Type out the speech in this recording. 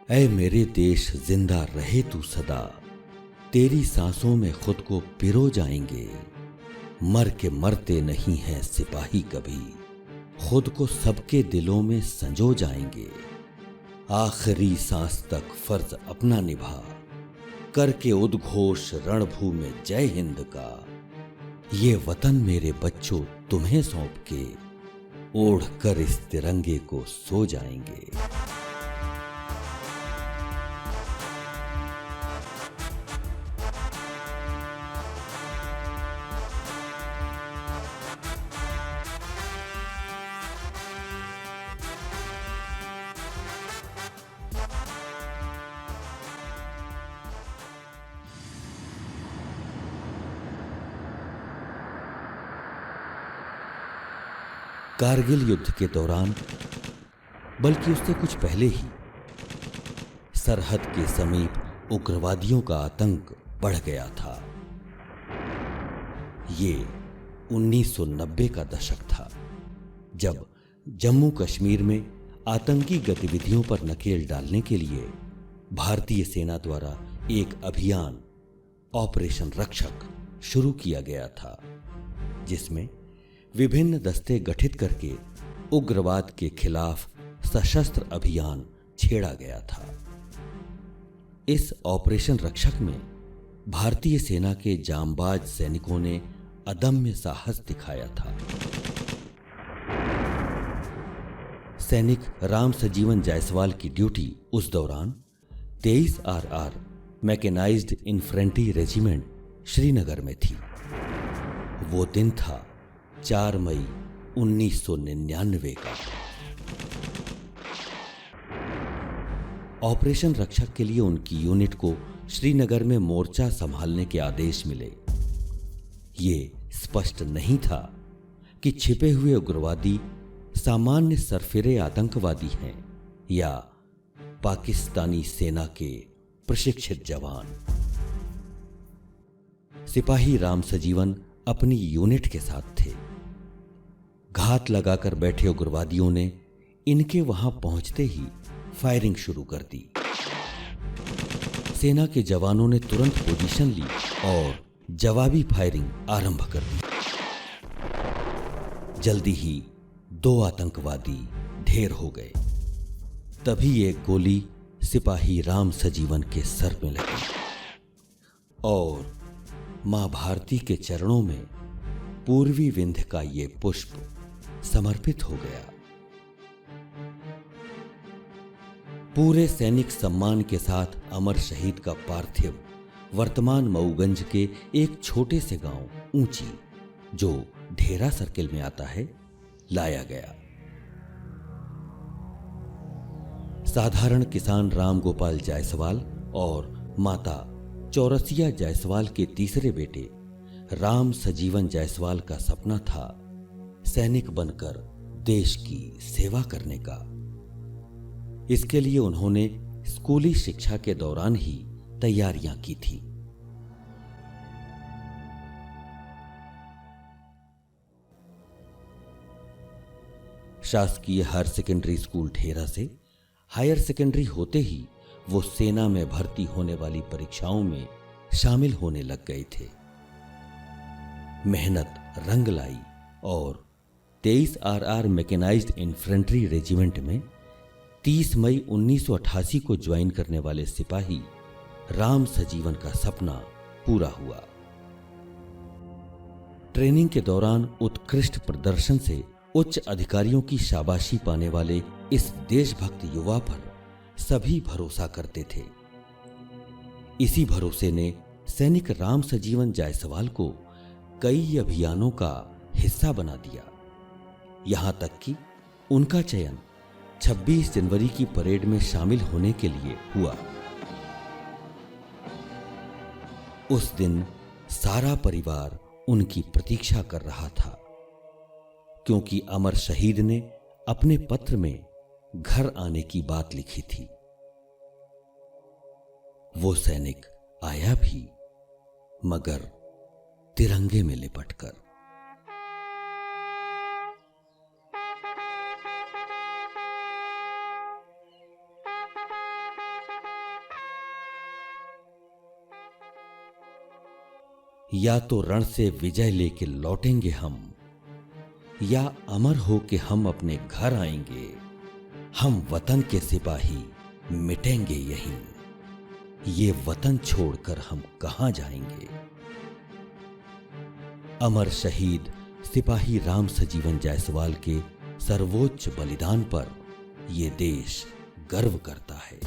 ऐ मेरे देश जिंदा रहे तू सदा, तेरी सांसों में खुद को पिरो जाएंगे। मर के मरते नहीं हैं सिपाही कभी, खुद को सबके दिलों में संजो जाएंगे। आखिरी सांस तक फर्ज अपना निभा, करके उद्घोष रणभूमि में जय हिंद का। ये वतन मेरे बच्चों तुम्हें सौंप के, ओढ़ कर इस तिरंगे को सो जाएंगे। कारगिल युद्ध के दौरान, बल्कि उससे कुछ पहले ही, सरहद के समीप उग्रवादियों का आतंक बढ़ गया था। ये 1990 का दशक था, जब जम्मू कश्मीर में आतंकी गतिविधियों पर नकेल डालने के लिए भारतीय सेना द्वारा एक अभियान ऑपरेशन रक्षक शुरू किया गया था, जिसमें विभिन्न दस्ते गठित करके उग्रवाद के खिलाफ सशस्त्र अभियान छेड़ा गया था। इस ऑपरेशन रक्षक में भारतीय सेना के जांबाज सैनिकों ने अदम्य साहस दिखाया था। सैनिक राम सजीवन जायसवाल की ड्यूटी उस दौरान 23 RR mechanised infantry regiment Srinagar में थी। वो दिन था 4 मई 1999 का। ऑपरेशन रक्षक के लिए उनकी यूनिट को श्रीनगर में मोर्चा संभालने के आदेश मिले। ये स्पष्ट नहीं था कि छिपे हुए उग्रवादी सामान्य सरफिरे आतंकवादी हैं या पाकिस्तानी सेना के प्रशिक्षित जवान। सिपाही राम सजीवन अपनी यूनिट के साथ थे। घात लगाकर बैठे उग्रवादियों ने इनके वहां पहुंचते ही फायरिंग शुरू कर दी। सेना के जवानों ने तुरंत पोजीशन ली और जवाबी फायरिंग आरंभ कर दी। जल्दी ही 2 आतंकवादी ढेर हो गए। तभी एक गोली सिपाही राम सजीवन के सर में लगी और मां भारती के चरणों में पूर्वी विंध्य का ये पुष्प समर्पित हो गया। पूरे सैनिक सम्मान के साथ अमर शहीद का पार्थिव वर्तमान मऊगंज के एक छोटे से गांव ऊंची, जो ढेरा सर्किल में आता है, लाया गया। साधारण किसान राम गोपाल जायसवाल और माता चौरसिया जायसवाल के तीसरे बेटे राम सजीवन जायसवाल का सपना था सैनिक बनकर देश की सेवा करने का। इसके लिए उन्होंने स्कूली शिक्षा के दौरान ही तैयारियां की थी। शासकीय हायर सेकेंडरी स्कूल ढेरा से हायर सेकेंडरी होते ही वो सेना में भर्ती होने वाली परीक्षाओं में शामिल होने लग गए थे। मेहनत रंग लाई और 23 RR मैकेनाइज्ड इन्फेंट्री रेजिमेंट में 30 मई 1988 को ज्वाइन करने वाले सिपाही राम सजीवन का सपना पूरा हुआ। ट्रेनिंग के दौरान उत्कृष्ट प्रदर्शन से उच्च अधिकारियों की शाबाशी पाने वाले इस देशभक्त युवा पर सभी भरोसा करते थे। इसी भरोसे ने सैनिक राम सजीवन जायसवाल को कई अभियानों का हिस्सा बना दिया। यहां तक कि उनका चयन 26 जनवरी की परेड में शामिल होने के लिए हुआ। उस दिन सारा परिवार उनकी प्रतीक्षा कर रहा था, क्योंकि अमर शहीद ने अपने पत्र में घर आने की बात लिखी थी। वो सैनिक आया भी, मगर तिरंगे में लिपटकर। या तो रण से विजय लेके लौटेंगे हम, या अमर हो के हम अपने घर आएंगे। हम वतन के सिपाही मिटेंगे यहीं, ये वतन छोड़कर हम कहां जाएंगे। अमर शहीद सिपाही राम सजीवन जायसवाल के सर्वोच्च बलिदान पर यह देश गर्व करता है।